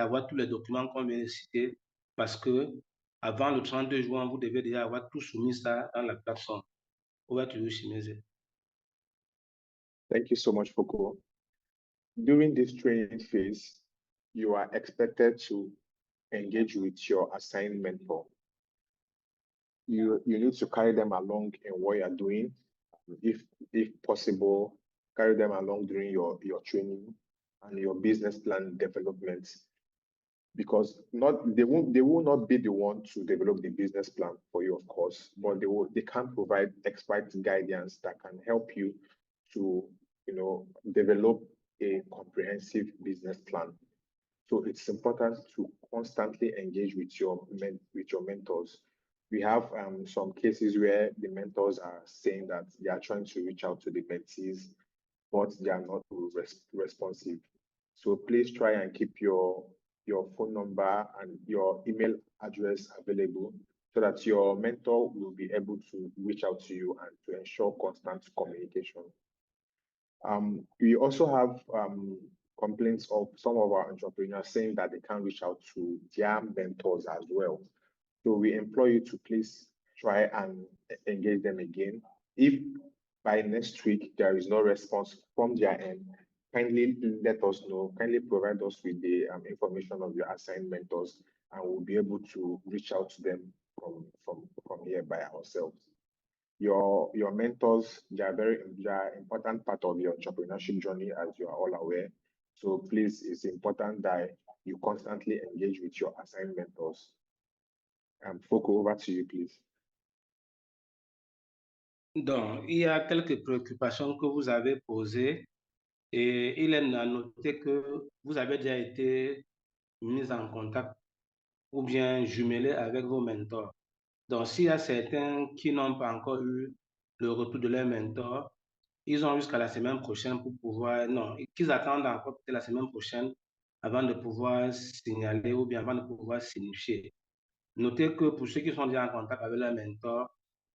avoir tous les documents qu'on vient de citer parce que avant le 32 juin, vous devez déjà avoir tout soumis ça dans la plateforme. Over to you, Shimeze. Thank you so much, Foko. During this training phase, you are expected to engage with your assigned mentor. You need to carry them along in what you are doing. If possible, carry them along during your training and your business plan development, because they will not be the one to develop the business plan for you, of course, but they can provide expert guidance that can help you to develop a comprehensive business plan. So it's important to constantly engage with your mentors. We have some cases where the mentors are saying that they are trying to reach out to the mentees, but they are not responsive. So please try and keep your phone number and your email address available so that your mentor will be able to reach out to you and to ensure constant communication. We also have complaints of some of our entrepreneurs saying that they can't reach out to their mentors as well. So we implore you to please try and engage them again. If by next week there is no response from their end, kindly let us know, kindly provide us with the information of your assigned mentors, and we'll be able to reach out to them from here by ourselves. Your mentors, they are important part of your entrepreneurship journey, as you are all aware. So please, it's important that you constantly engage with your assigned mentors. Foko, over to you, please. Donc, il y a quelques préoccupations que vous avez posées et il est à noter que vous avez déjà été mis en contact ou bien jumelé avec vos mentors. Donc, s'il y a certains qui n'ont pas encore eu le retour de leur mentor, ils ont jusqu'à la semaine prochaine pour pouvoir, non, qu'ils attendent encore peut-être la semaine prochaine avant de pouvoir signaler ou bien avant de pouvoir signifier. Notez que pour ceux qui sont déjà en contact avec leur mentor,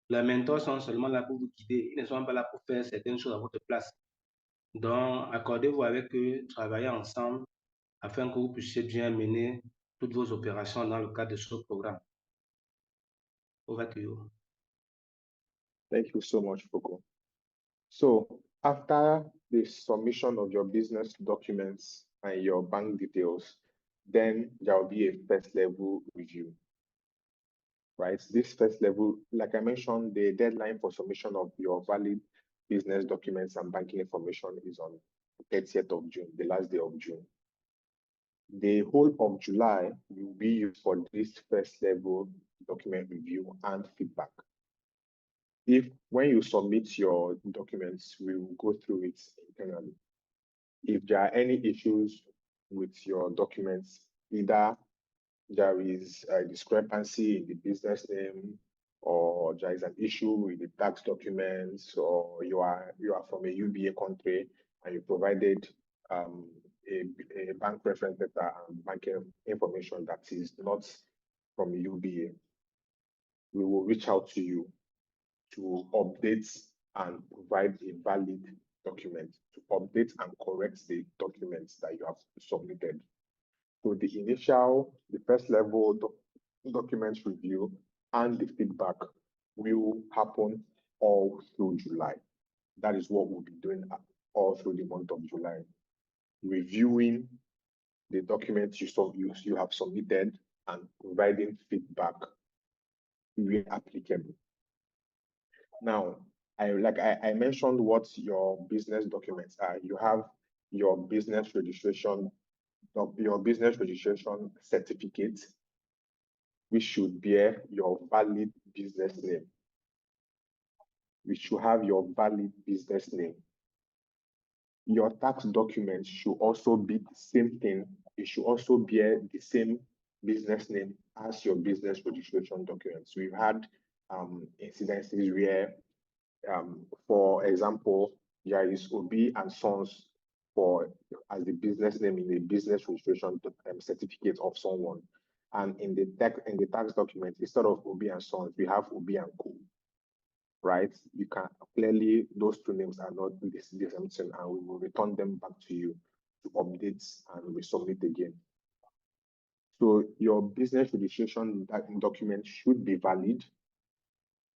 les mentors sont seulement là pour vous guider. Ils ne sont pas là pour faire certaines choses à votre place. Donc, accordez-vous avec eux, travaillez ensemble afin que vous puissiez bien mener toutes vos opérations dans le cadre de ce programme. Over to you. Thank you so much, Foko. So, after the submission of your business documents and your bank details, then there will be a first level review. Right? This first level, like I mentioned, the deadline for submission of your valid business documents and banking information is on the 30th of June, the last day of June. The whole of July will be used for this first level document review and feedback. When you submit your documents, we will go through it internally. If there are any issues with your documents, either there is a discrepancy in the business name, or there is an issue with the tax documents, or you are from a UBA country and you provided a bank reference letter and banking information that is not from a UBA, we will reach out to you to update and provide a valid document, to update and correct the documents that you have submitted. So the first level documents review and the feedback will happen all through July. That is what we'll be doing all through the month of July. Reviewing the documents you have submitted and providing feedback where applicable. Now, I mentioned what your business documents are. You have your business registration certificate, which should bear your valid business name. We should have your valid business name. Your tax documents should also be the same thing. It should also bear the same business name as your business registration documents. We've had incidences where, for example, there is Obi and Sons as the business name in the business registration certificate of someone, and in the tax document, instead of Obi and Sons, we have Obi and Co. Right? You can clearly, those two names are not the same thing, and we will return them back to you to update and resubmit again. So your business registration document should be valid.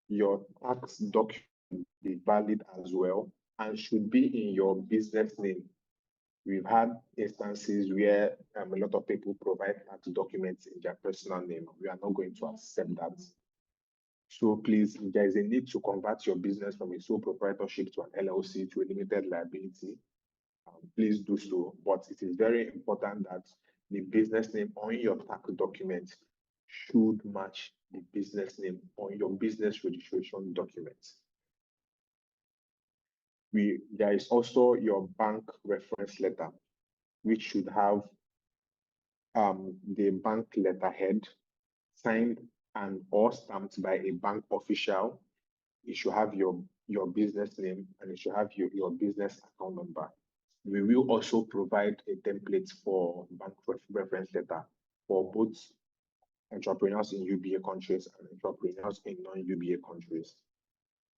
Your tax document be valid as well and should be in your business name. We've had instances where a lot of people provide tax documents in their personal name. We are not going to accept that. So please, if there is a need to convert your business from a sole proprietorship to an LLC to a limited liability, please do so. But it is very important that the business name on your tax document should match the business name on your business registration document. There is also your bank reference letter, which should have the bank letterhead signed and or stamped by a bank official. It should have your business name and it should have your business account number. We will also provide a template for bank reference letter for both entrepreneurs in UBA countries and entrepreneurs in non-UBA countries.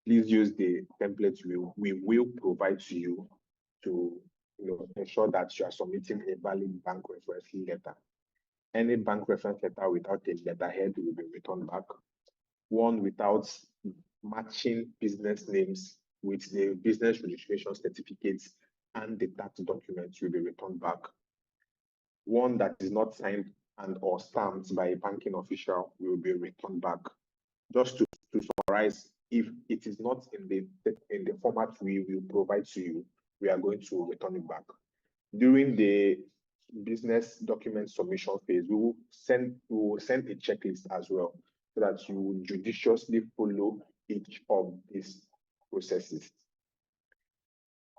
Please use the templates we will provide to you to ensure that you are submitting a valid bank reference letter. Any bank reference letter without a letterhead will be returned back. One without matching business names with the business registration certificates and the tax documents will be returned back. One that is not signed and or stamped by a banking official will be returned back. Just to summarize, if it is not in the format we will provide to you, we are going to return it back. During the business document submission phase, we will send a checklist as well, so that you will judiciously follow each of these processes.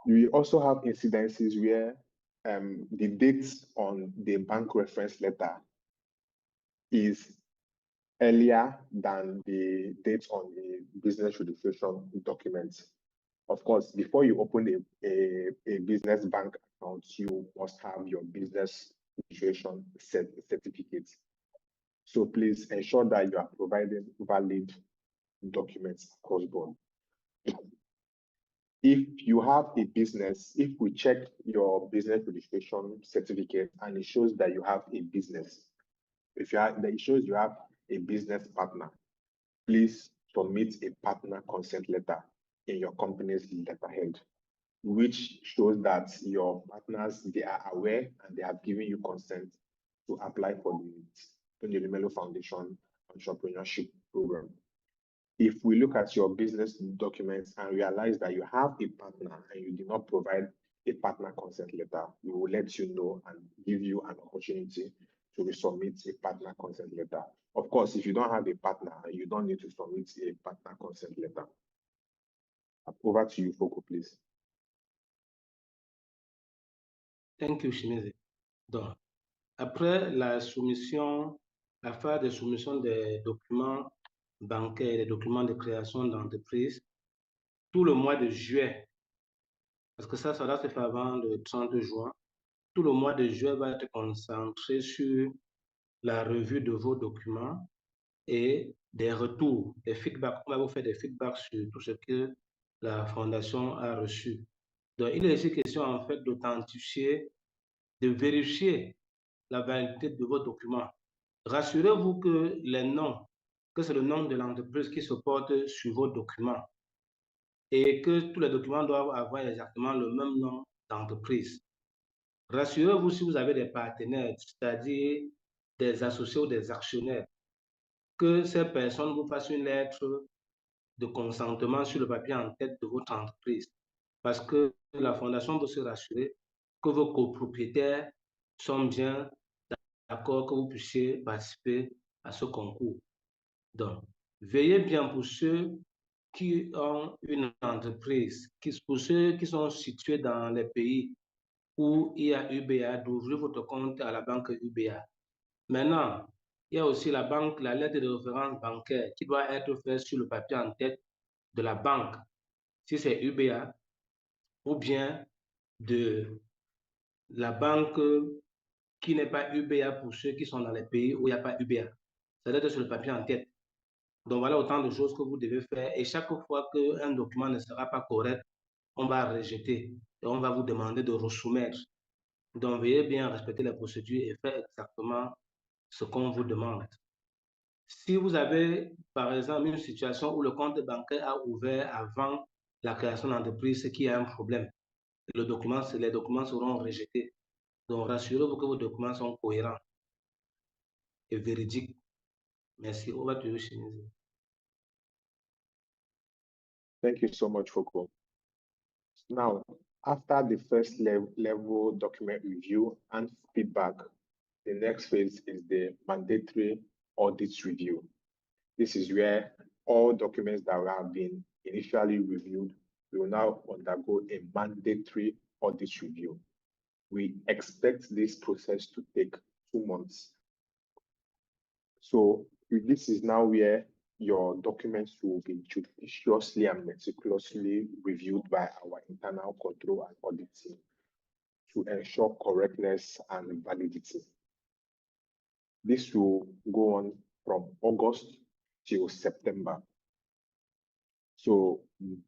We also have incidences where the dates on the bank reference letter is earlier than the dates on the business registration documents. Of course, before you open a business bank account, you must have your business registration certificate. So please ensure that you are providing valid documents across board. If you have a business, if we check your business registration certificate and it shows that you have a business, it shows you have a business partner, please submit a partner consent letter in your company's letterhead, which shows that your partners, they are aware and they have given you consent to apply for the Elumelu Foundation Entrepreneurship Program. If we look at your business documents and realize that you have a partner and you did not provide a partner consent letter, we will let you know and give you an opportunity to resubmit a partner consent letter. Of course, if you don't have a partner, you don't need to submit a partner consent letter. Over to you, Foko, please. Thank you, Shimizi. Donc, après la phase de soumission des documents bancaires, des documents de création d'entreprise, tout le mois de juillet, parce que ça doit se faire avant le 30 juin, tout le mois de juillet va être concentré sur la revue de vos documents et des retours, des feedbacks. On va vous faire des feedbacks sur tout ce que la Fondation a reçu. Donc, il est ici question en fait d'authentifier, de vérifier la validité de vos documents. Rassurez-vous que les noms, que c'est le nom de l'entreprise qui se porte sur vos documents et que tous les documents doivent avoir exactement le même nom d'entreprise. Rassurez-vous si vous avez des partenaires, c'est-à-dire des associés ou des actionnaires, que ces personnes vous fassent une lettre de consentement sur le papier en tête de votre entreprise. Parce que la Fondation doit se rassurer que vos copropriétaires sont bien d'accord que vous puissiez participer à ce concours. Donc, veillez bien pour ceux qui ont une entreprise, pour ceux qui sont situés dans les pays où il y a UBA, d'ouvrir votre compte à la banque UBA. Maintenant, il y a aussi la lettre de référence bancaire qui doit être faite sur le papier en tête de la banque, si c'est UBA, ou bien de la banque qui n'est pas UBA pour ceux qui sont dans les pays où il n'y a pas UBA. Ça doit être sur le papier en tête. Donc voilà autant de choses que vous devez faire. Et chaque fois qu'un document ne sera pas correct, on va rejeter et on va vous demander de resoumettre. Donc veuillez bien respecter les procédures et faire exactement ce qu'on vous demande. Si vous avez, par exemple, une situation où le compte bancaire a ouvert avant la création d'entreprise, c'est qu'il y a un problème. Les documents seront rejetés. Donc, rassurez-vous que vos documents sont cohérents et véridiques. Merci. Over to you, Shinizi. Thank you so much, Foko. Now, after the first level document review and feedback, the next phase is the mandatory audit review. This is where all documents that have been initially reviewed will now undergo a mandatory audit review. We expect this process to take 2 months. So this is now where your documents will be judiciously and meticulously reviewed by our internal control and audit team to ensure correctness and validity. This will go on from August till September. So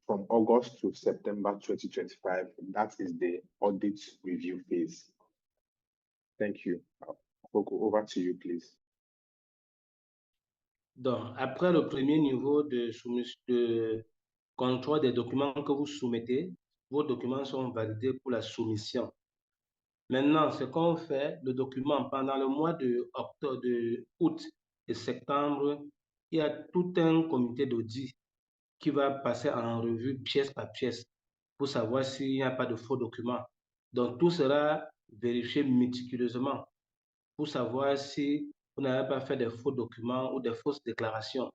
from August to September 2025, that is the audit review phase. Thank you. Over to you, please. Donc, après le premier niveau de contrôle des documents que vous soumettez, vos documents sont validés pour la soumission. Maintenant, ce qu'on fait, le document, pendant le mois de août et septembre, il y a tout un comité d'audit qui va passer en revue pièce par pièce pour savoir s'il n'y a pas de faux documents. Donc, tout sera vérifié méticuleusement pour savoir si vous n'avez pas fait de faux documents ou de fausses déclarations.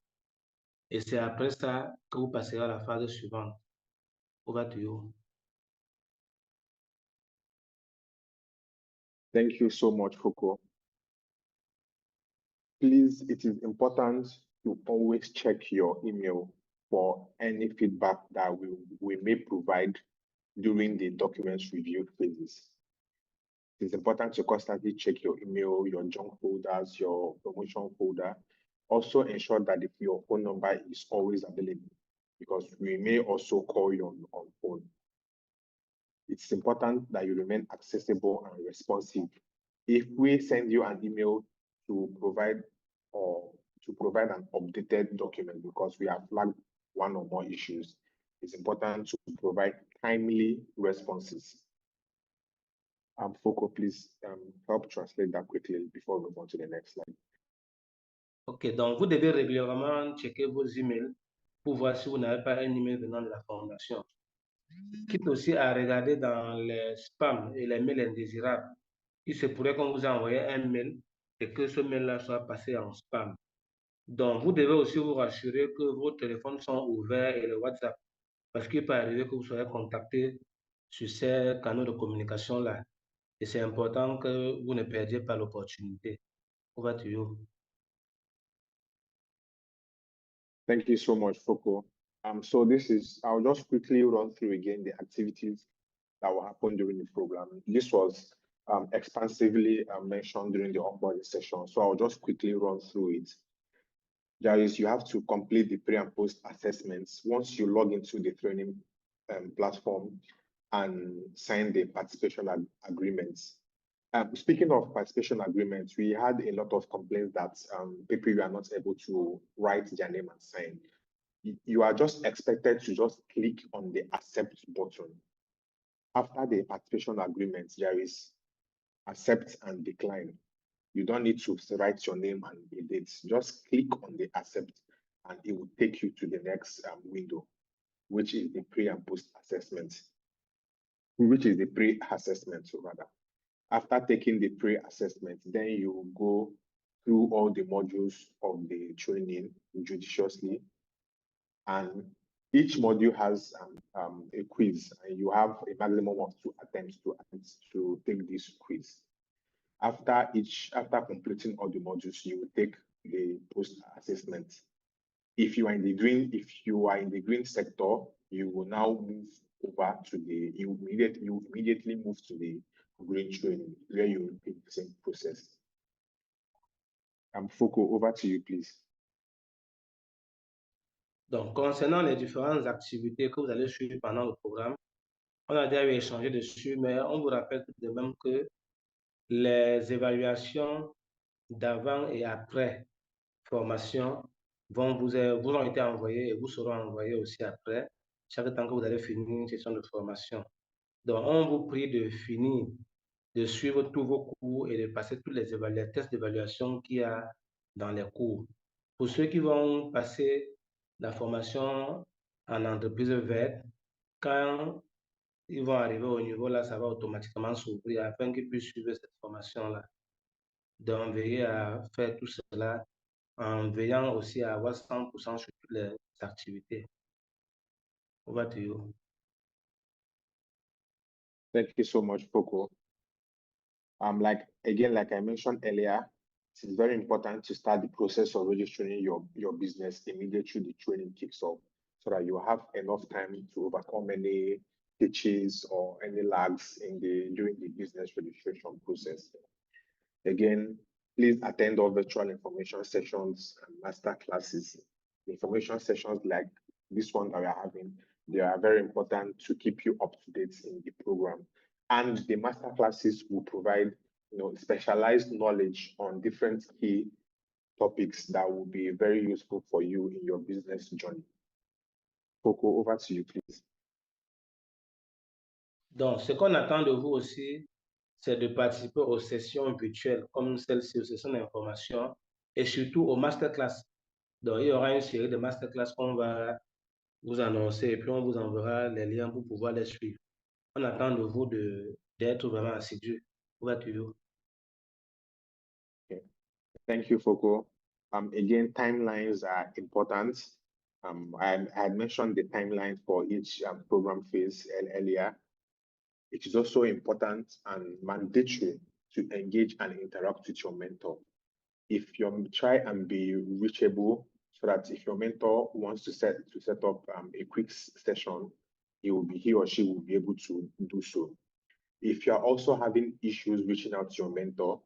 Et c'est après ça que vous passerez à la phase suivante. Over to you. Thank you so much, Foko. Please, it is important to always check your email for any feedback that we may provide during the documents review phases. It's important to constantly check your email, your junk folders, your promotion folder. Also ensure that if your phone number is always available, because we may also call you on phone. It's important that you remain accessible and responsive. If we send you an email to provide an updated document because we have flagged one or more issues, it's important to provide timely responses. Foko, please help translate that quickly before we move on to the next slide. OK, donc vous devez régulièrement checker vos emails pour voir si vous n'avez pas un email venant de la formation. Quitte aussi à regarder dans les spams et les mails indésirables. Il se pourrait qu'on vous ait envoyé un mail et que ce mail-là soit passé en spam. Donc, vous devez aussi vous rassurer que vos téléphones sont ouverts et le WhatsApp, parce qu'il peut arriver que vous soyez contacté sur ces canaux de communication-là. Et c'est important que vous ne perdiez pas l'opportunité. Over to you. Thank you so much, Foko. So I'll just quickly run through again the activities that will happen during the program. This was expansively mentioned during the onboarding session, so I'll just quickly run through it. You have to complete the pre and post assessments once you log into the training platform and sign the participation agreements. Speaking of participation agreements, we had a lot of complaints that people were not able to write their name and sign. You are just expected to just click on the accept button. After the participation agreement, there is accept and decline. You don't need to write your name and the dates. Just click on the accept and it will take you to the next window, which is the pre and post assessment, rather. After taking the pre-assessment, then you will go through all the modules of the training judiciously. And each module has a quiz, and you have a maximum of 2 attempts to take this quiz. After completing all the modules, you will take the post-assessment. If you are in the green sector, you will now move over to you immediately move to the green training, where you will repeat the same process. Foko, over to you, please. Donc, concernant les différentes activités que vous allez suivre pendant le programme, on a déjà échangé dessus, mais on vous rappelle de même que les évaluations d'avant et après formation vous ont été envoyés et vous seront envoyés aussi après, chaque temps que vous allez finir une session de formation. Donc, on vous prie de finir, de suivre tous vos cours et de passer tous les tests d'évaluation qu'il y a dans les cours. Pour ceux qui vont passer la formation en entreprise verte, quand ils vont arriver au niveau là, ça va automatiquement s'ouvrir afin qu'ils puissent suivre cette formation-là. Donc, veillez à faire tout cela en veillant aussi à avoir 100% sur toutes les activités. Over to you. Thank you so much, Foko. Like I mentioned earlier, it's very important to start the process of registering your business immediately the training kicks off, so that you have enough time to overcome any hitches or any lags during the business registration process. Again, please attend all virtual information sessions and master classes. Information sessions like this one that we are having, they are very important to keep you up to date in the program. And the master classes will provide, specialized knowledge on different key topics that will be very useful for you in your business journey. Coco, over to you, please. Donc, ce qu'on attend de vous aussi, c'est de participer aux sessions virtuelles comme celle-ci, aux sessions d'information et surtout aux masterclass. Donc, il y aura une série de masterclass qu'on va vous annoncer et puis on vous enverra les liens pour pouvoir les suivre. On attend de vous d'être vraiment assidus. Over to you. Okay. Thank you, Foko. Again, timelines are important. I had mentioned the timeline for each program phase earlier. It is also important and mandatory to engage and interact with your mentor. If you try and be reachable, so that if your mentor wants to set up a quick session, he or she will be able to do so. If you are also having issues reaching out to your mentor,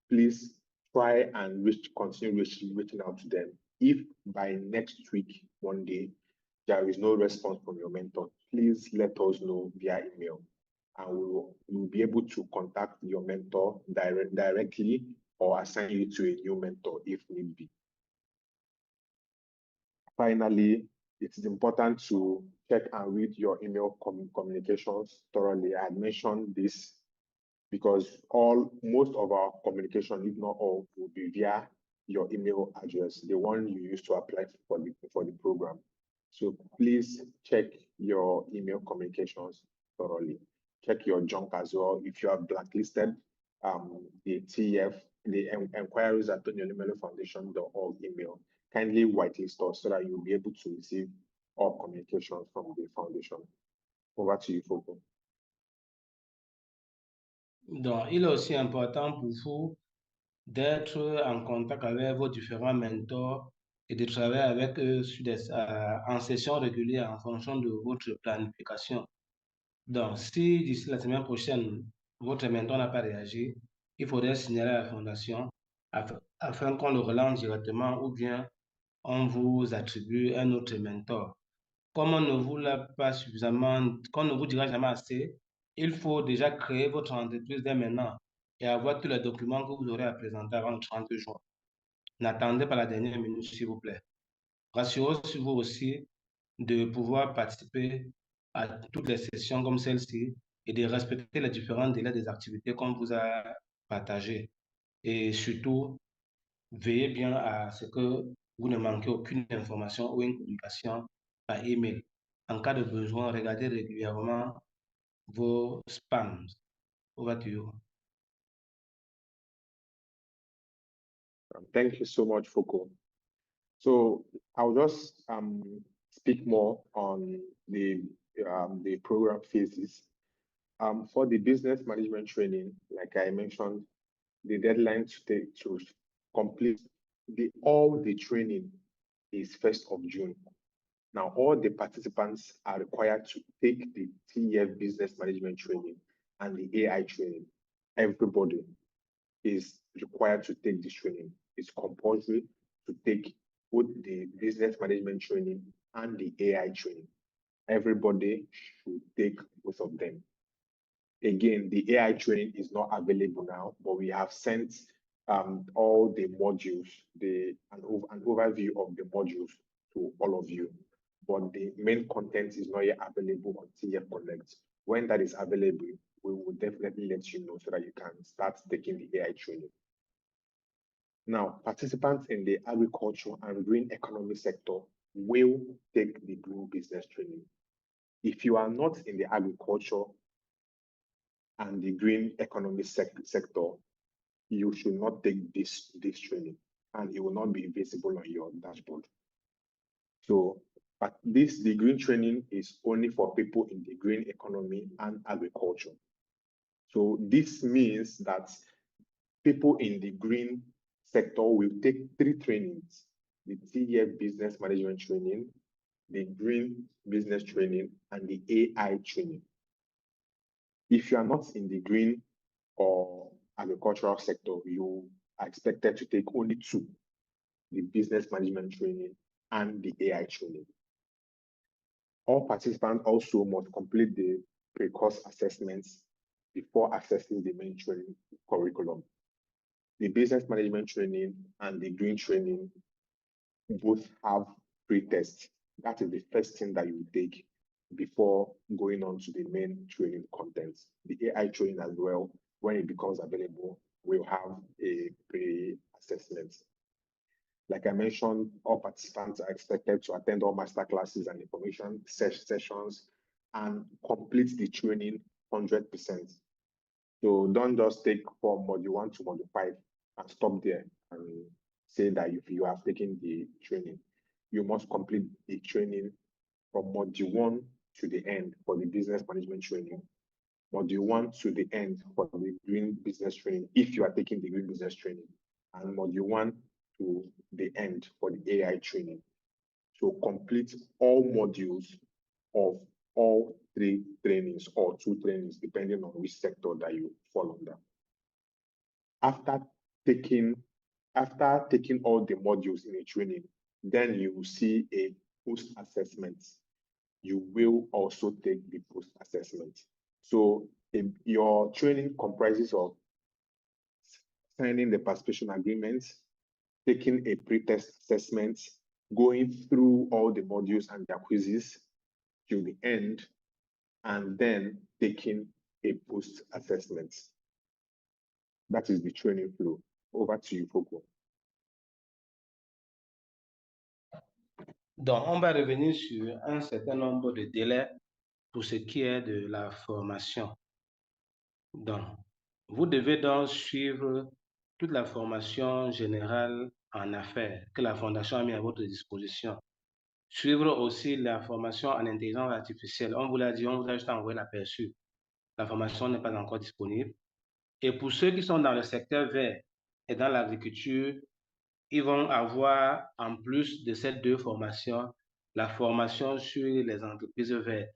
please try and continue reaching out to them. If by next week, one day, there is no response from your mentor, please let us know via email, and we will be able to contact your mentor directly or assign you to a new mentor if need be. Finally, it is important to check and read your email communications thoroughly. I had mentioned this because most of our communication, if not all, will be via your email address, the one you use to apply for the program. So please check your email communications thoroughly. Check your junk as well. If you are blacklisted, the TF, the enquiries at ElumeluFoundation.org email, kindly whitelist us so that you'll be able to receive all communications from the foundation. Over to you, Foko. Donc, il est aussi important pour vous d'être en contact avec vos différents mentors et de travailler avec eux en session régulière en fonction de votre planification. Donc, si d'ici la semaine prochaine, votre mentor n'a pas réagi, il faudrait signaler à la fondation afin qu'on le relance directement ou bien on vous attribue un autre mentor. Comme on ne vous l'a pas suffisamment, qu'on ne vous dira jamais assez, il faut déjà créer votre entreprise dès maintenant et avoir tous les documents que vous aurez à présenter avant le 30 juin. N'attendez pas la dernière minute, s'il vous plaît. Rassurez-vous aussi de pouvoir participer à toutes les sessions comme celle-ci et de respecter les différents délais des activités qu'on vous a partagées. Et surtout, veillez bien à ce que vous ne manquez aucune information ou une communication par email. En cas de besoin, regardez régulièrement vos spams. Over to you. Thank you so much, Foko. So I'll just speak more on the program phases. For the business management training, like I mentioned, the deadline to complete all the training is 1st of June. Now, all the participants are required to take the TEF business management training and the AI training. Everybody is required to take this training. It's compulsory to take both the business management training and the AI training. Everybody should take both of them. Again, the AI training is not available now, but we have sent all the modules, an overview of the modules to all of you. But the main content is not yet available on TF Connect. When that is available, we will definitely let you know so that you can start taking the AI training. Now, participants in the agriculture and green economy sector will take the green business training. If you are not in the agriculture and the green economy sector, you should not take this training, and it will not be visible on your dashboard. So, but the green training is only for people in the green economy and agriculture. So this means that people in the green sector will take 3 trainings: the TEF business management training, the green business training, and the AI training. If you are not in the green or agricultural sector, you are expected to take only 2, the business management training and the AI training. All participants also must complete the pre-course assessments before accessing the main training curriculum. The business management training and the green training both have pre-tests. That is the first thing that you take before going on to the main training content. The AI training as well, when it becomes available, will have a pre-assessment. Like I mentioned, all participants are expected to attend all master classes and information sessions and complete the training 100%. So don't just take from module 1 to module 5 and stop there and say that if you have taken the training. You must complete the training from module 1 to the end for the business management training, module 1 to the end for the green business training, if you are taking the green business training, and module 1 to the end for the AI training. So complete all modules of all 3 trainings or 2 trainings, depending on which sector that you fall under. After taking all the modules in a training, then you will see a post-assessment. You will also take the post-assessment. So your training comprises of signing the participation agreement, taking a pre-test assessment, going through all the modules and their quizzes till the end, and then taking a post-assessment. That is the training flow. Over to you, Foko. Donc, on va revenir sur un certain nombre de délais pour ce qui est de la formation. Donc, vous devez donc suivre toute la formation générale en affaires que la Fondation a mis à votre disposition. Suivre aussi la formation en intelligence artificielle. On vous l'a dit, on vous a juste envoyé l'aperçu. La formation n'est pas encore disponible. Et pour ceux qui sont dans le secteur vert et dans l'agriculture, ils vont avoir, en plus de ces 2 formations, la formation sur les entreprises vertes.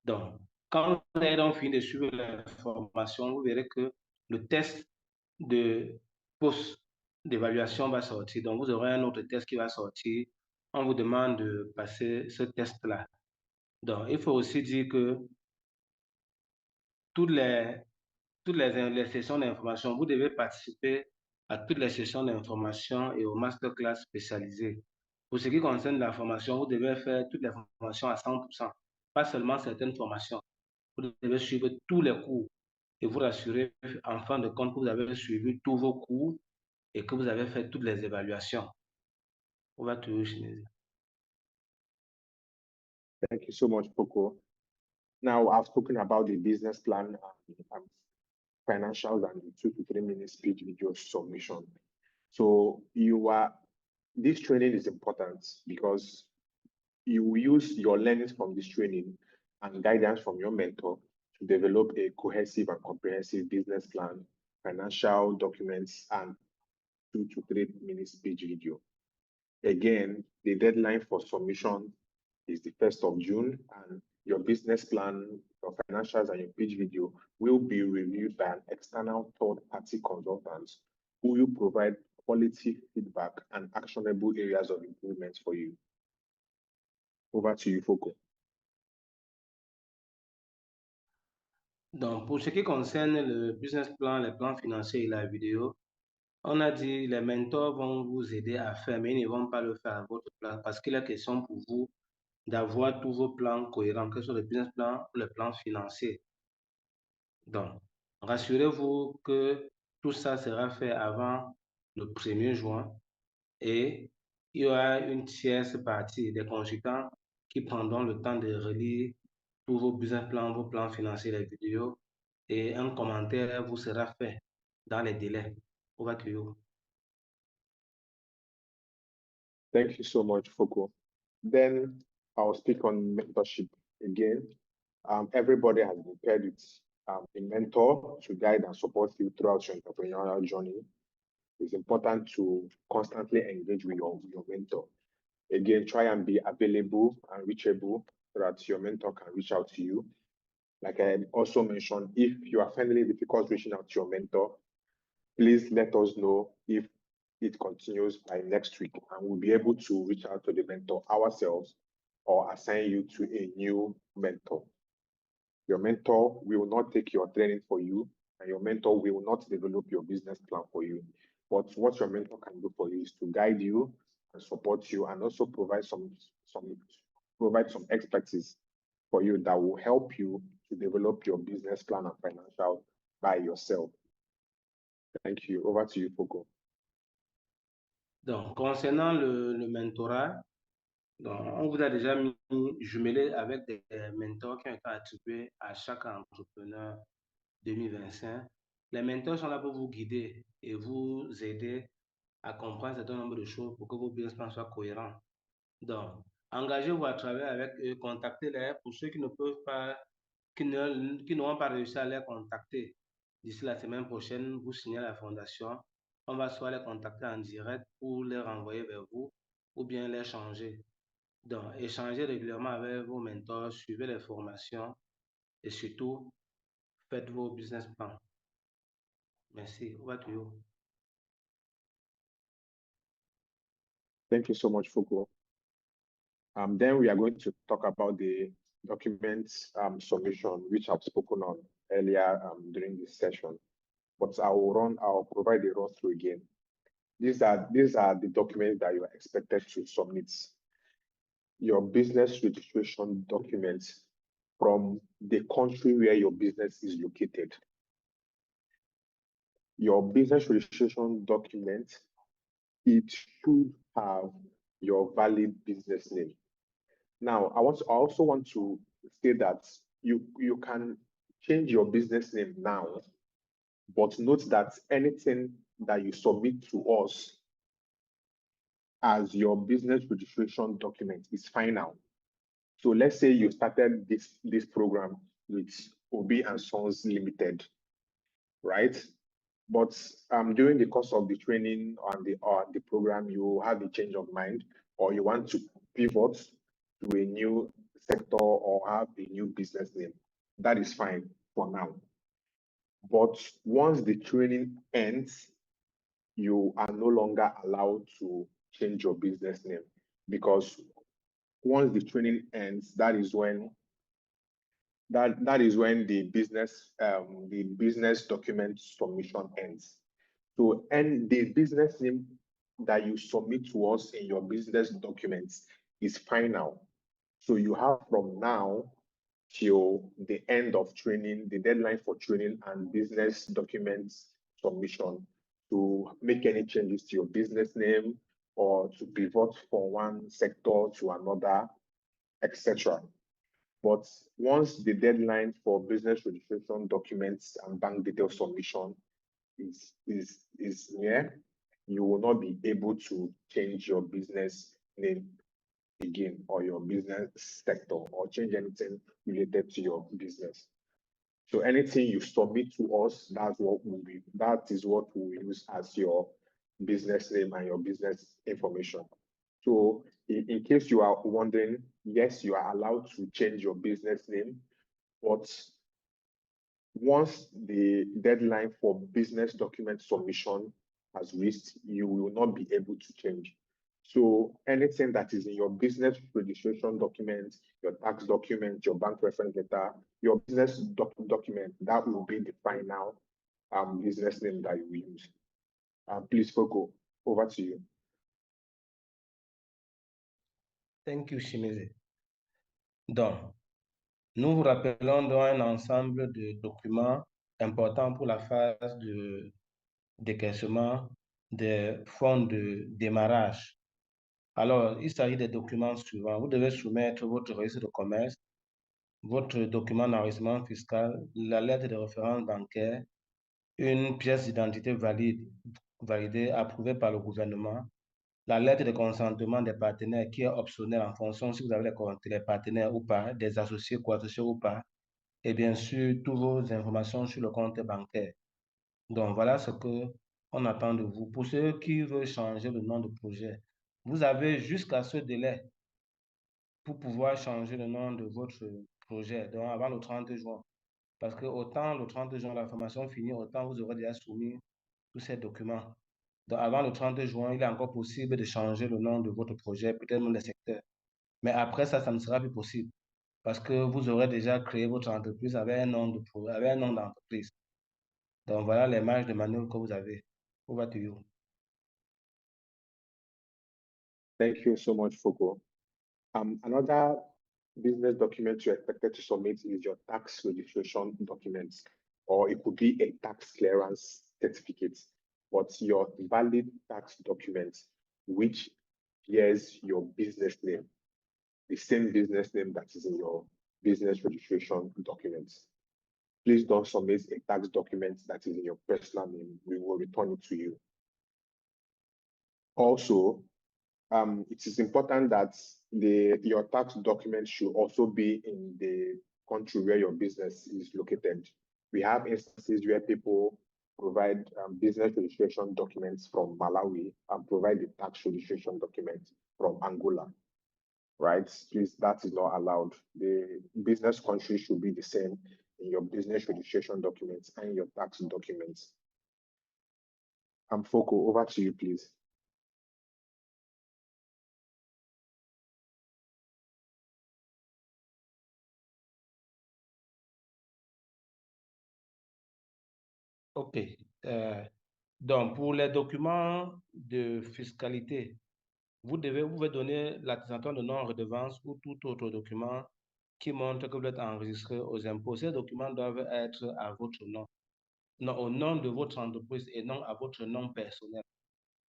Donc, quand vous avez donc fini de suivre la formation, vous verrez que le test de post d'évaluation va sortir. Donc, vous aurez un autre test qui va sortir. On vous demande de passer ce test-là. Donc, il faut aussi dire que toutes les sessions d'information, vous devez participer à toutes les sessions d'information et aux masterclass spécialisées. Pour ce qui concerne la formation, vous devez faire toutes les formations à 100%, pas seulement certaines formations. Vous devez suivre tous les cours et vous rassurer en fin de compte que vous avez suivi tous vos cours et que vous avez fait toutes les évaluations. Over to you, Shinezi. Thank you so much, Foko. Now, I've spoken about the business plan and financials and the 2 to 3 minute speech video submission. So this training is important because you will use your learnings from this training and guidance from your mentor to develop a cohesive and comprehensive business plan, financial documents, and 2 to 3 minute speech video. Again, the deadline for submission is the 1st of June, and your business plan, your financials, and your pitch video will be reviewed by an external third-party consultant who will provide quality feedback and actionable areas of improvement for you. Over to you, Foko. Donc, pour ce qui concerne le business plan, les plans financiers et la vidéo, On a dit les mentors vont vous aider à faire, mais ils ne vont pas le faire à votre place parce qu'il est question pour vous d'avoir tous vos plans cohérents, que ce soit le business plan ou le plan financier. Donc, rassurez-vous que tout ça sera fait avant le 1er juin et il y aura une tierce partie des consultants qui prendront le temps de relire tous vos business plans, vos plans financiers, les vidéos et un commentaire vous sera fait dans les délais. Over to you. Thank you so much, Foko. Then I'll speak on mentorship again. Everybody has been paired with a mentor to guide and support you throughout your entrepreneurial journey. It's important to constantly engage with your mentor. Again, try and be available and reachable so that your mentor can reach out to you. Like I also mentioned, if you are finding it difficult reaching out to your mentor, please let us know if it continues by next week, and we'll be able to reach out to the mentor ourselves or assign you to a new mentor. Your mentor will not take your training for you, and your mentor will not develop your business plan for you. But what your mentor can do for you is to guide you and support you, and also provide some expertise for you that will help you to develop your business plan and financial by yourself. Thank you. Over to you, Foko. Donc, concernant le mentorat, donc, on vous a déjà jumelé avec des mentors qui ont été attribués à chaque entrepreneur 2025. Les mentors sont là pour vous guider et vous aider à comprendre un certain nombre de choses pour que vos business plans soient cohérents. Donc, engagez-vous à travailler avec eux, contactez-les. Pour ceux qui ne peuvent pas, qui n'auront pas réussi à les contacter d'ici la semaine prochaine, vous signez à la fondation. On va soit les contacter en direct ou les renvoyer vers vous ou bien les changer. Donc, échangez régulièrement avec vos mentors, suivez les formations et surtout, faites vos business plans. Merci. Over to you. Thank you so much, Foko. Then we are going to talk about the documents submission, which I've spoken on earlier during this session. But I'll provide a run through again. These are the documents that you are expected to submit. Your business registration documents from the country where your business is located. Your business registration document, it should have your valid business name. Now, I also want to say that you can change your business name now, but note that anything that you submit to us as your business registration document is final. So let's say you started this program with Obi and Sons Limited, right? But during the course of the training and the program, you have a change of mind, or you want to pivot to a new sector or have a new business name. That is fine for now. But once the training ends, you are no longer allowed to change your business name, because once the training ends, that is when the business document submission ends. So, and the business name that you submit to us in your business documents is final. So you have from now till the end of training, the deadline for training and business documents submission, to make any changes to your business name or to pivot from one sector to another, etc. But once the deadline for business registration documents and bank detail submission is near, you will not be able to change your business name again, or your business sector, or change anything related to your business. So anything you submit to us, that is what we use as your business name and your business information. So in case you are wondering, yes, you are allowed to change your business name, but once the deadline for business document submission has reached, you will not be able to change. So anything that is in your business registration document, your tax document, your bank reference letter, your business document, that will be the final business name that you will use. Please, Foko, over to you. Thank you, Shimize. Donc, nous vous rappelons donc un ensemble de documents importants pour la phase de décaissement des fonds de démarrage. Alors, il s'agit des documents suivants. Vous devez soumettre votre registre de commerce, votre document d'enregistrement fiscal, la lettre de référence bancaire, une pièce d'identité validée, approuvée par le gouvernement, la lettre de consentement des partenaires qui est optionnelle en fonction si vous avez les partenaires ou pas, des associés, co-associés ou pas, et bien sûr, toutes vos informations sur le compte bancaire. Donc, voilà ce qu'on attend de vous. Pour ceux qui veulent changer le nom de projet, vous avez jusqu'à ce délai pour pouvoir changer le nom de votre projet, donc avant le 30 juin. Parce que autant le 30 juin, la formation finie, autant vous aurez déjà soumis tous ces documents. Donc, avant le 30 juin, il est encore possible de changer le nom de votre projet, peut-être même le secteur. Mais après ça, ça ne sera plus possible parce que vous aurez déjà créé votre entreprise avec un nom d'entreprise. Donc, voilà les marges de manœuvre que vous avez. Over to you. Thank you so much, Foko. Another business document you're expected to submit is your tax registration documents, or it could be a tax clearance certificate, but your valid tax documents, which bears your business name, the same business name that is in your business registration documents. Please don't submit a tax document that is in your personal name. We will return it to you. Also, it is important that your tax document should also be in the country where your business is located. We have instances where people provide business registration documents from Malawi and provide the tax registration document from Angola, right? Please, that is not allowed. The business country should be the same in your business registration documents and your tax documents. Foko, over to you, please. OK. Donc, pour les documents de fiscalité, vous pouvez donner l'attestation de non-redevance ou tout autre document qui montre que vous êtes enregistré aux impôts. Ces documents doivent être à votre nom, non, au nom de votre entreprise et non à votre nom personnel.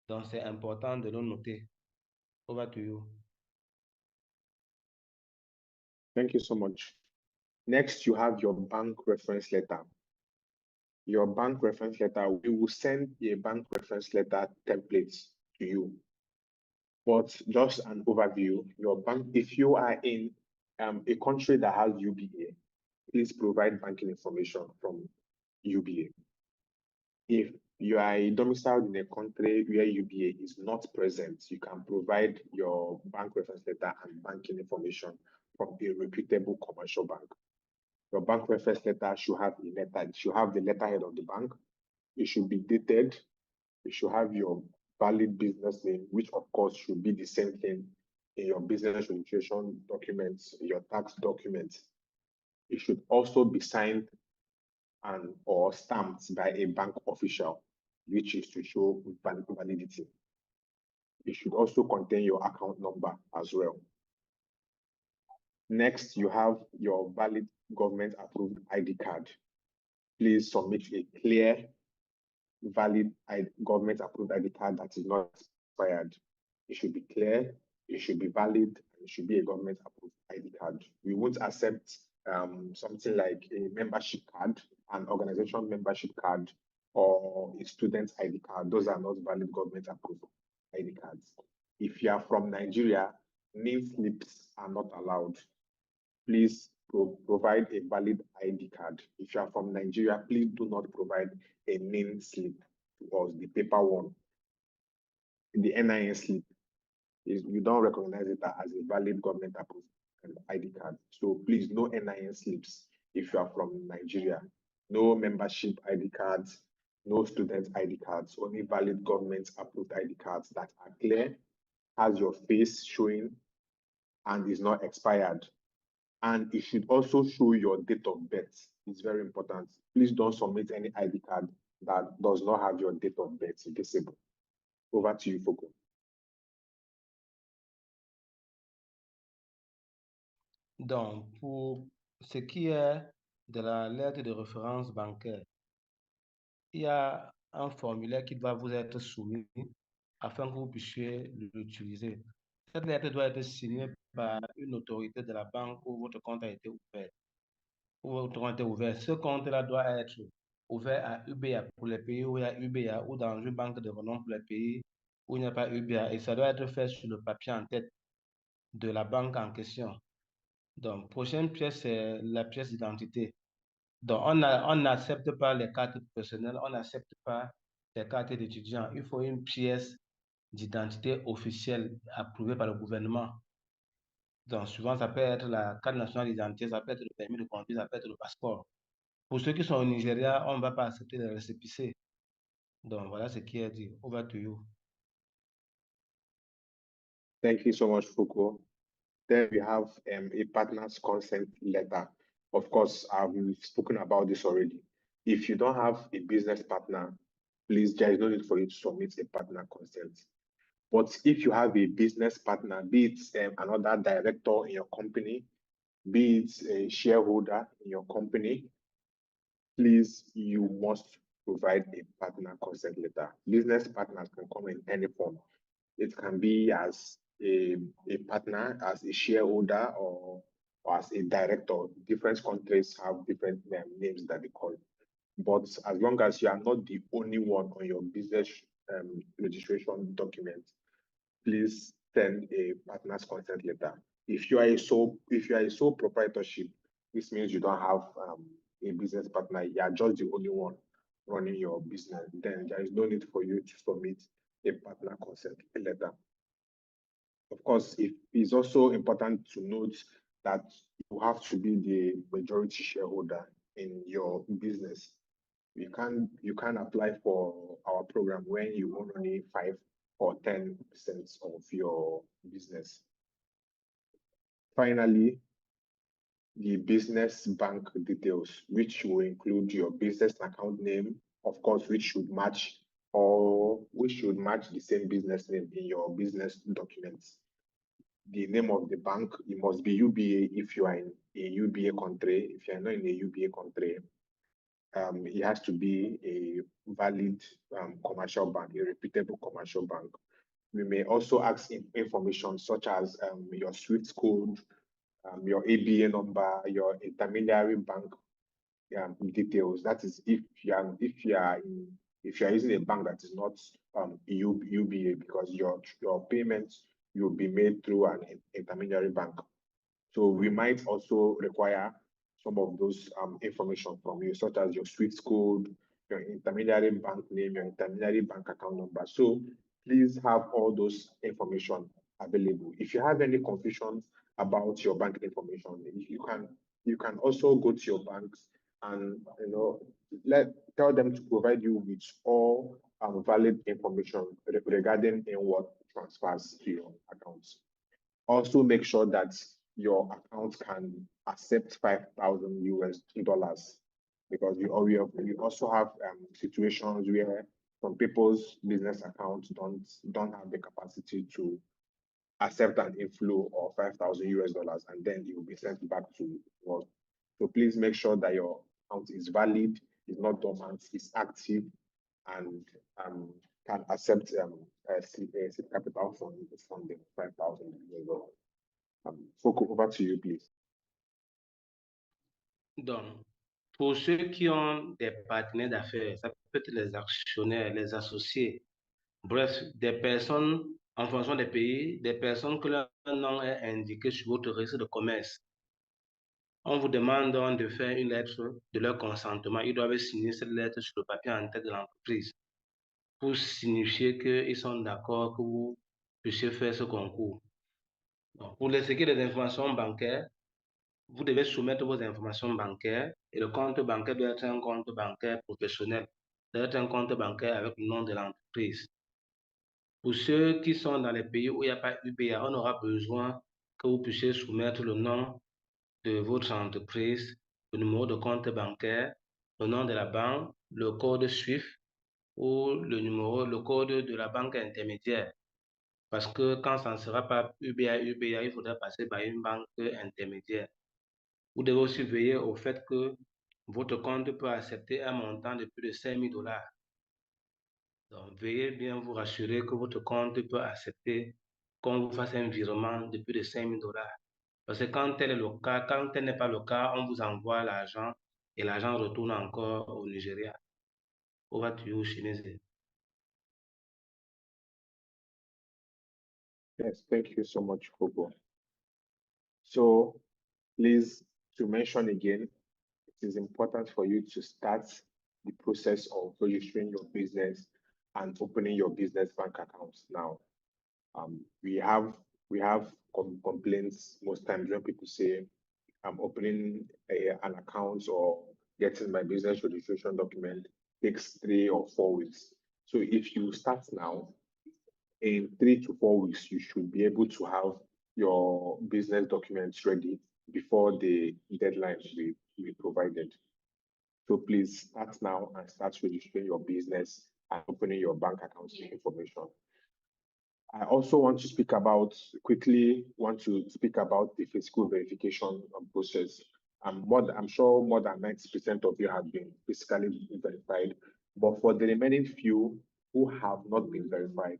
Donc, c'est important de le noter. Over to you. Thank you so much. Next, you have your bank reference letter. Your bank reference letter, we will send a bank reference letter template to you. But just an overview, your bank, if you are in a country that has UBA, please provide banking information from UBA. If you are domiciled in a country where UBA is not present, you can provide your bank reference letter and banking information from a reputable commercial bank. Your bank reference letter should have a letter, it should have the letterhead of the bank. It should be dated. It should have your valid business name, which of course should be the same thing in your business registration documents, your tax documents. It should also be signed and or stamped by a bank official, which is to show validity. It should also contain your account number as well. Next, you have your valid government approved ID card. Please submit a clear, valid government approved ID card that is not expired. It should be clear, it should be valid, and it should be a government approved ID card. We won't accept something like a membership card, an organization membership card, or a student ID card. Those are not valid government approved ID cards. If you are from Nigeria, name slips are not allowed. Please provide a valid ID card. If you are from Nigeria, please do not provide a name slip to us, the paper one. The NIN slip, you don't recognize it as a valid government approved ID card. So please, no NIN slips if you are from Nigeria. No membership ID cards, no student ID cards, only valid government approved ID cards that are clear, has your face showing, and is not expired. And it should also show your date of birth. It's very important. Please don't submit any ID card that does not have your date of birth visible. Over to you, Foko. Donc, pour ce qui est de la lettre de référence bancaire, il y a un formulaire qui doit vous être soumis afin que vous puissiez l'utiliser. Cette lettre doit être signée par une autorité de la banque où votre compte a été ouvert. Ce compte-là doit être ouvert à UBA pour les pays où il y a UBA ou dans une banque de renom pour les pays où il n'y a pas UBA. Et ça doit être fait sur le papier en tête de la banque en question. Donc, prochaine pièce, c'est la pièce d'identité. Donc, on n'accepte pas les cartes personnelles, on n'accepte pas les cartes d'étudiants. Il faut une pièce d'identité officielle approuvée par le gouvernement. Donc, souvent, ça peut être la carte nationale d'identité, ça peut être le permis de conduire, ça peut être le passeport. Pour ceux qui sont au Nigeria, on ne va pas accepter les récépissés. Donc, voilà ce qui est dit. Over to you. Thank you so much, Foucault. Then we have a partner's consent letter. Of course, we've spoken about this already. If you don't have a business partner, please, there is no need for you to submit a partner consent. But if you have a business partner, be it another director in your company, be it a shareholder in your company, please, you must provide a partner consent letter. Business partners can come in any form. It can be as a partner, as a shareholder, or as a director. Different countries have different names that they call it. But as long as you are not the only one on your business registration document, please send a partner's consent letter. If you are a sole proprietorship, this means you don't have a business partner. You are just the only one running your business. Then there is no need for you to submit a partner consent letter. Of course, it is also important to note that you have to be the majority shareholder in your business. You can apply for our program when you own only 5 or 10% of your business. Finally, the business bank details, which will include your business account name, of course, which should match the same business name in your business documents. The name of the bank, it must be UBA if you are in a UBA country. If you are not in a UBA country, it has to be a valid commercial bank, a reputable commercial bank. We may also ask information such as your SWIFT code, your ABA number, your intermediary bank details. That is if you are using a bank that is not UBA, because your payments will be made through an intermediary bank. So we might also require some of those information from you, such as your SWIFT code, your intermediary bank name, your intermediary bank account number. So please have all those information available. If you have any confusion about your bank information, you can also go to your banks and tell them to provide you with all valid information regarding what transfers to your accounts. Also make sure that your account can accept $5,000 because we also have situations where some people's business accounts don't have the capacity to accept an inflow of $5,000, and then it will be sent back to us. So please make sure that your account is valid, is not dormant, is active, and can accept seed capital funding $5,000. Foko, over to you, please. Donc, pour ceux qui ont des partenaires d'affaires, ça peut être les actionnaires, les associés, bref, des personnes en fonction des pays, des personnes que leur nom est indiqué sur votre registre de commerce. On vous demande donc de faire une lettre de leur consentement. Ils doivent signer cette lettre sur le papier en tête de l'entreprise pour signifier qu'ils sont d'accord que vous puissiez faire ce concours. Donc, pour ce qui est des informations bancaires, vous devez soumettre vos informations bancaires et le compte bancaire doit être un compte bancaire professionnel, doit être un compte bancaire avec le nom de l'entreprise. Pour ceux qui sont dans les pays où il n'y a pas UBA, on aura besoin que vous puissiez soumettre le nom de votre entreprise, le numéro de compte bancaire, le nom de la banque le code SWIFT ou le code de la banque intermédiaire. Parce que quand ça ne sera pas UBA, il faudra passer par une banque intermédiaire. Vous devez aussi veiller au fait que votre compte peut accepter un montant de plus de 5 000 $. Donc, veuillez bien vous rassurer que votre compte peut accepter qu'on vous fasse un virement de plus de 5 000 $. Parce que quand tel est le cas, quand tel n'est pas le cas, on vous envoie l'argent et l'argent retourne encore au Nigeria. Over to you, Chinese. Yes, thank you so much, Kobo. So please, to mention again, it is important for you to start the process of registering your business and opening your business bank accounts now. We have complaints most times when people say, I'm opening an account or getting my business registration document takes 3 or 4 weeks. So if you start now, in 3 to 4 weeks, you should be able to have your business documents ready before the deadline we provided. So please start now and start registering your business and opening your bank account information. I also want to speak about the physical verification process. I'm sure more than 90% of you have been physically verified, but for the remaining few who have not been verified,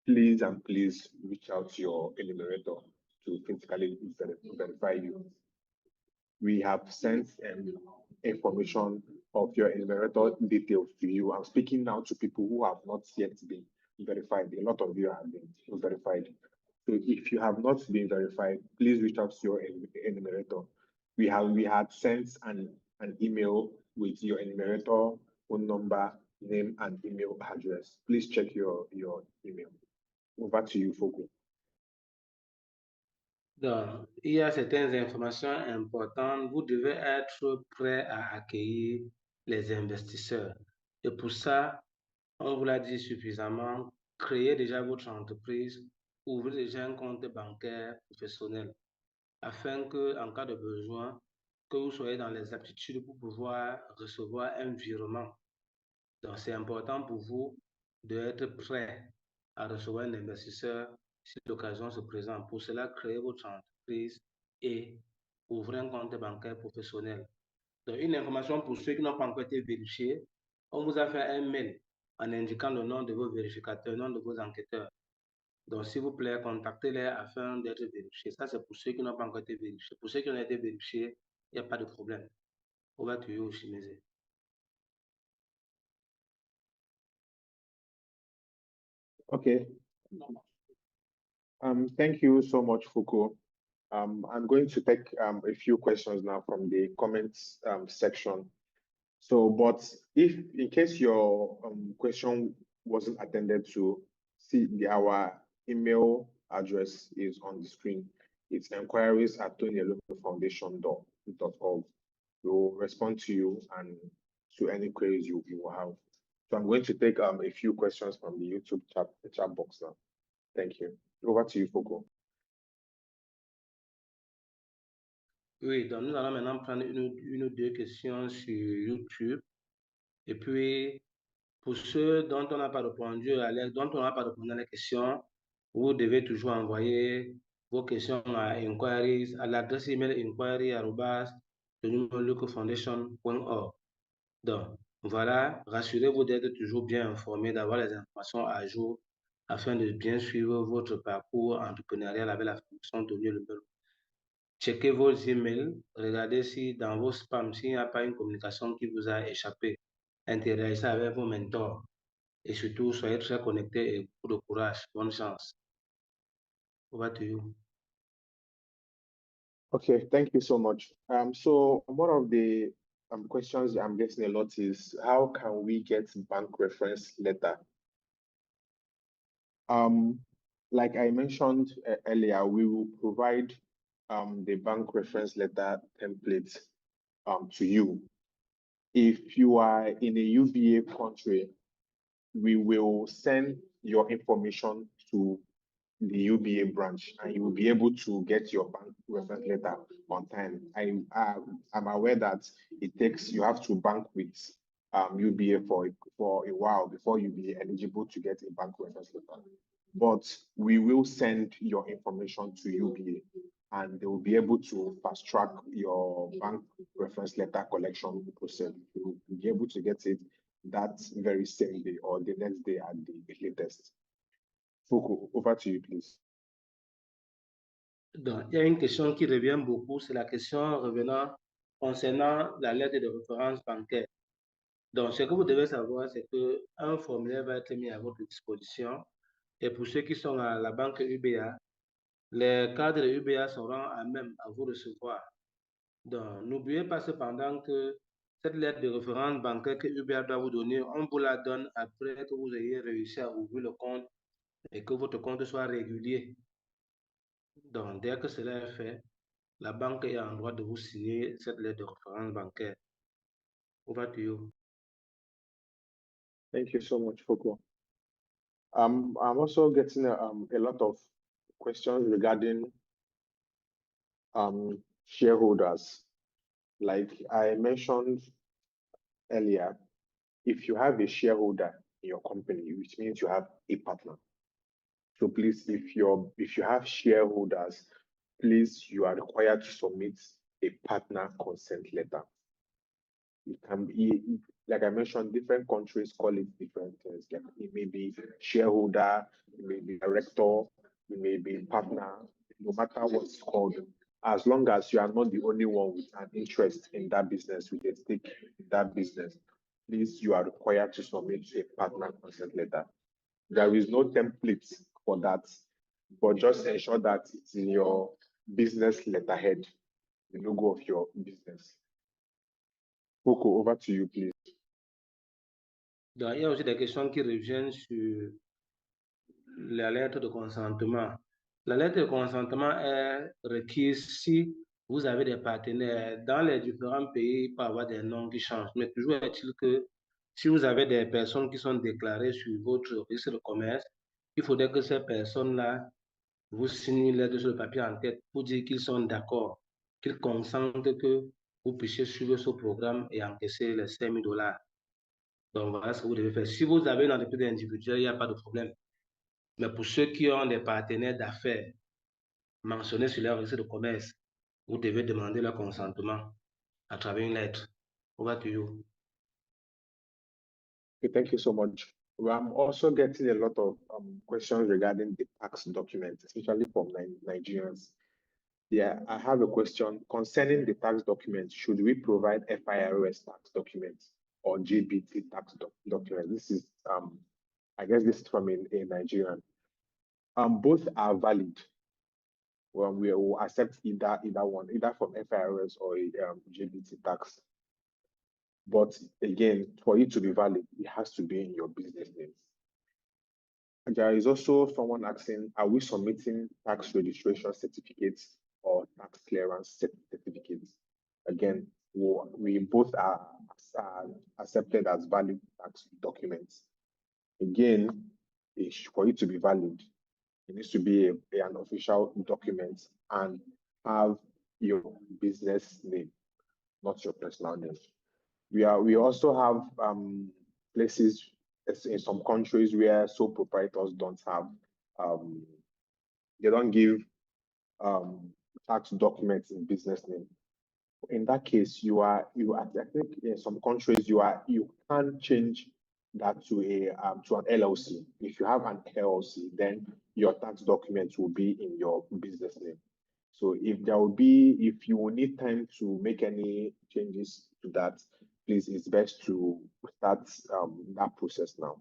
please reach out to your enumerator to physically verify you. We have sent information of your enumerator details to you. I'm speaking now to people who have not yet been verified. A lot of you have been verified. So if you have not been verified, please reach out to your enumerator. We had sent an email with your enumerator phone number, name, and email address. Please check your email. Over to you, Fogo. Donc, il y a certaines informations importantes. Vous devez être prêt à accueillir les investisseurs. Et pour ça, on vous l'a dit suffisamment, créez déjà votre entreprise, ouvrez déjà un compte bancaire professionnel afin que, en cas de besoin, que vous soyez dans les aptitudes pour pouvoir recevoir un virement. Donc, c'est important pour vous d'être prêt à recevoir un investisseur si l'occasion se présente. Pour cela, créez votre entreprise et ouvrez un compte bancaire professionnel. Donc, une information pour ceux qui n'ont pas encore été vérifiés, on vous a fait un mail en indiquant le nom de vos vérificateurs, le nom de vos enquêteurs. Donc, s'il vous plaît, contactez-les afin d'être vérifiés. Ça, c'est pour ceux qui n'ont pas encore été vérifiés. Pour ceux qui ont été vérifiés, il n'y a pas de problème. On va tuer au Chinese. Okay. Thank you so much, Foucault. I'm going to take a few questions now from the comments section. So, but if in case your question wasn't attended to, see our email address is on the screen. It's enquiries@tonyelumelu.org. We'll respond to you and to any queries you will have. So I'm going to take a few questions from the YouTube chat box now. Thank you. Over to you, Foucault. Oui, donc nous allons maintenant prendre une ou deux questions sur YouTube. Et puis, pour ceux dont on n'a pas répondu à la question, vous devez toujours envoyer vos questions à inquiries, à l'adresse email inquiry@tonyelumelu.org. Donc, voilà, rassurez-vous d'être toujours bien informé, d'avoir les informations à jour afin de bien suivre votre parcours entrepreneurial avec la fonction Tony Elumelu. Checkez vos emails, regardez si dans vos spams, s'il n'y a pas une communication qui vous a échappé. Interagissez avec vos mentors et surtout, soyez très connectés et beaucoup de courage. Bonne chance. Over to you. Okay, thank you so much. So one of the questions I'm getting a lot is, how can we get bank reference letter? Like I mentioned earlier, we will provide the bank reference letter template to you. If you are in a UBA country, we will send your information to the UBA branch and you will be able to get your bank reference letter on time. I'm aware that you have to bank with UBA for a while before you be eligible to get a bank reference letter. But we will send your information to UBA and they will be able to fast track your bank reference letter collection process. You will be able to get it that very same day or the next day at the latest. Foucault, over to you, please. Donc, il y a une question qui revient beaucoup, c'est la question revenant concernant la lettre de référence bancaire. Donc, ce que vous devez savoir, c'est qu'un formulaire va être mis à votre disposition. Et pour ceux qui sont à la banque UBA, les cadres UBA seront à même à vous recevoir. Donc, n'oubliez pas cependant que cette lettre de référence bancaire que UBA doit vous donner, on vous la donne après que vous ayez réussi à ouvrir le compte et que votre compte soit régulier. Donc, dès que cela est fait, la banque est en droit de vous signer cette lettre de référence bancaire. Over to you. Thank you so much, Foucault. I'm also getting a lot of questions regarding shareholders. Like I mentioned earlier, if you have a shareholder in your company, which means you have a partner. So please, if you have shareholders, please, you are required to submit a partner consent letter. It can be, like I mentioned, different countries call it different things. Like it may be shareholder, it may be director, it may be partner, no matter what it's called. As long as you are not the only one with an interest in that business, with a stake in that business, please, you are required to submit a partner consent letter. There is no template for that, but just ensure that it's in your business letterhead, the logo of your business. Coco, over to you, please. Donc, il y a aussi des questions qui reviennent sur la lettre de consentement. La lettre de consentement est requise si vous avez des partenaires. Dans les différents pays, il peut y avoir des noms qui changent, mais toujours est-il que si vous avez des personnes qui sont déclarées sur votre registre de commerce, il faudrait que ces personnes-là vous signent une lettre sur le papier en tête pour dire qu'ils sont d'accord, qu'ils consentent que vous puissiez suivre ce programme et encaisser les 5 000 $. Donc, voilà ce que vous devez faire. Si vous avez une entreprise individuelle, il n'y a pas de problème. Mais pour ceux qui ont des partenaires d'affaires mentionnés sur leur registre de commerce, vous devez demander leur consentement à travers une lettre. Over to you. Okay, thank you so much. Well, I'm also getting a lot of questions regarding the tax documents, especially from Nigerians. Yeah, I have a question concerning the tax documents. Should we provide FIRS tax documents or GBT tax documents? This is, I guess this is from a Nigerian. Both are valid. Well, we will accept either one, either from FIRS or GBT tax. But again, for it to be valid, it has to be in your business name. And there is also someone asking, are we submitting tax registration certificates or tax clearance certificates? Again, we both are accepted as valid tax documents. Again, for it to be valid, it needs to be an official document and have your business name, not your personal name. We also have places in some countries where sole proprietors don't have, they don't give tax documents in business name. In that case, I think in some countries you can change that to an LLC. If you have an LLC, then your tax documents will be in your business name. So if you will need time to make any changes to that, please, it's best to start that process now.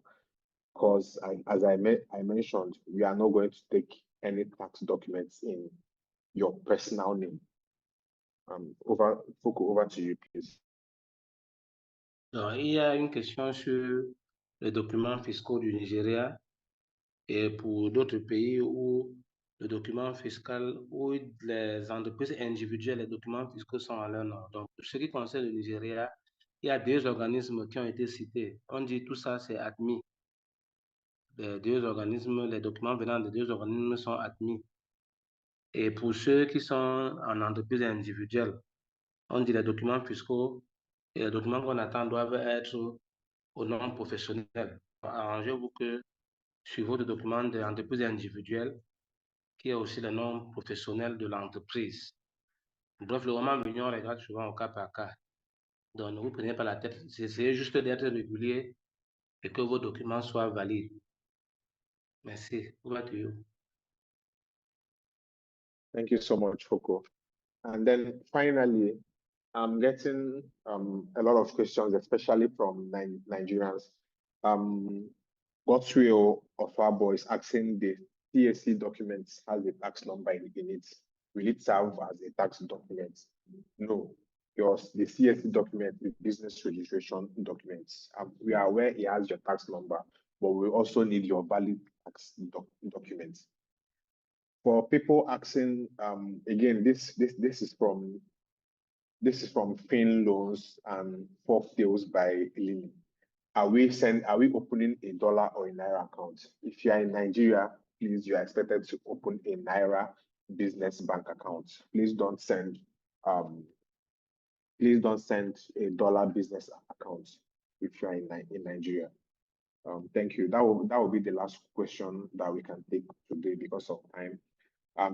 Because as I mentioned, we are not going to take any tax documents in your personal name. Over to you, please. Alors, il y a une question sur les documents fiscaux du Nigeria et pour d'autres pays où le document fiscal, où les entreprises individuelles, les documents fiscaux sont à leur nom. Donc, pour ce qui concerne le Nigeria, il y a 2 organismes qui ont été cités. On dit tout ça, c'est admis. Les 2 organismes, les documents venant des 2 organismes sont admis. Et pour ceux qui sont en entreprise individuelle, on dit les documents fiscaux et les documents qu'on attend doivent être au nom professionnel. Arrangez-vous que sur votre document d'entreprise individuelle, qui est aussi le nom professionnel de l'entreprise. Bref, le moment venu, on regarde souvent au cas par cas. Donc, ne vous prenez pas la tête. Essayez juste d'être régulier et que vos documents soient valides. Merci. Over to you. Thank you so much, Foko. And then finally, I'm getting a lot of questions, especially from Nigerians. Got real of our boys asking the TSC documents has a tax number in it. Will it serve as a tax document? No, because the CSC document is business registration documents. We are aware it has your tax number, but we also need your valid tax documents. For people asking, again, this is from Fin Loans and Folktales by Lily. Are we opening a dollar or a naira account? If you are in Nigeria, please, you are expected to open a naira business bank account. Please don't send a dollar business account if you are in Nigeria. Thank you. That will be the last question that we can take today because of time.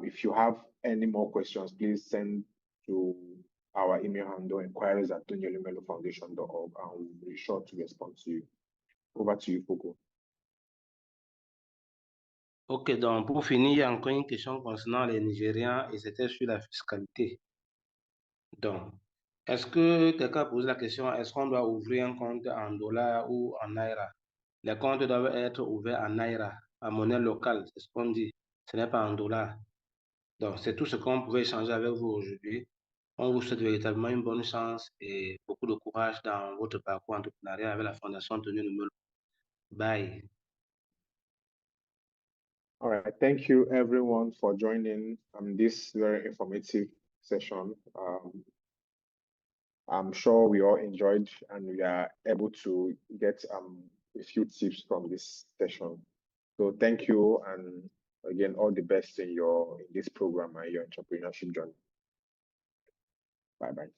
If you have any more questions, please send to our email handle inquiries@elumelufoundation.org and we'll be sure to respond to you. Over to you, Foko. Ok, donc pour finir, il y a encore une question concernant les Nigérians et c'était sur la fiscalité. Donc, est-ce que quelqu'un pose la question, est-ce qu'on doit ouvrir un compte en dollars ou en naira? Les comptes doivent être ouverts en naira, en monnaie locale, c'est ce qu'on dit. Ce n'est pas en dollars. Donc, c'est tout ce qu'on pouvait échanger avec vous aujourd'hui. On vous souhaite véritablement une bonne chance et beaucoup de courage dans votre parcours entrepreneurial avec la Fondation Elumelu. Bye. All right. Thank you, everyone, for joining this very informative session. I'm sure we all enjoyed and we are able to get a few tips from this session. So thank you, and again, all the best in this program and your entrepreneurship journey. Bye-bye.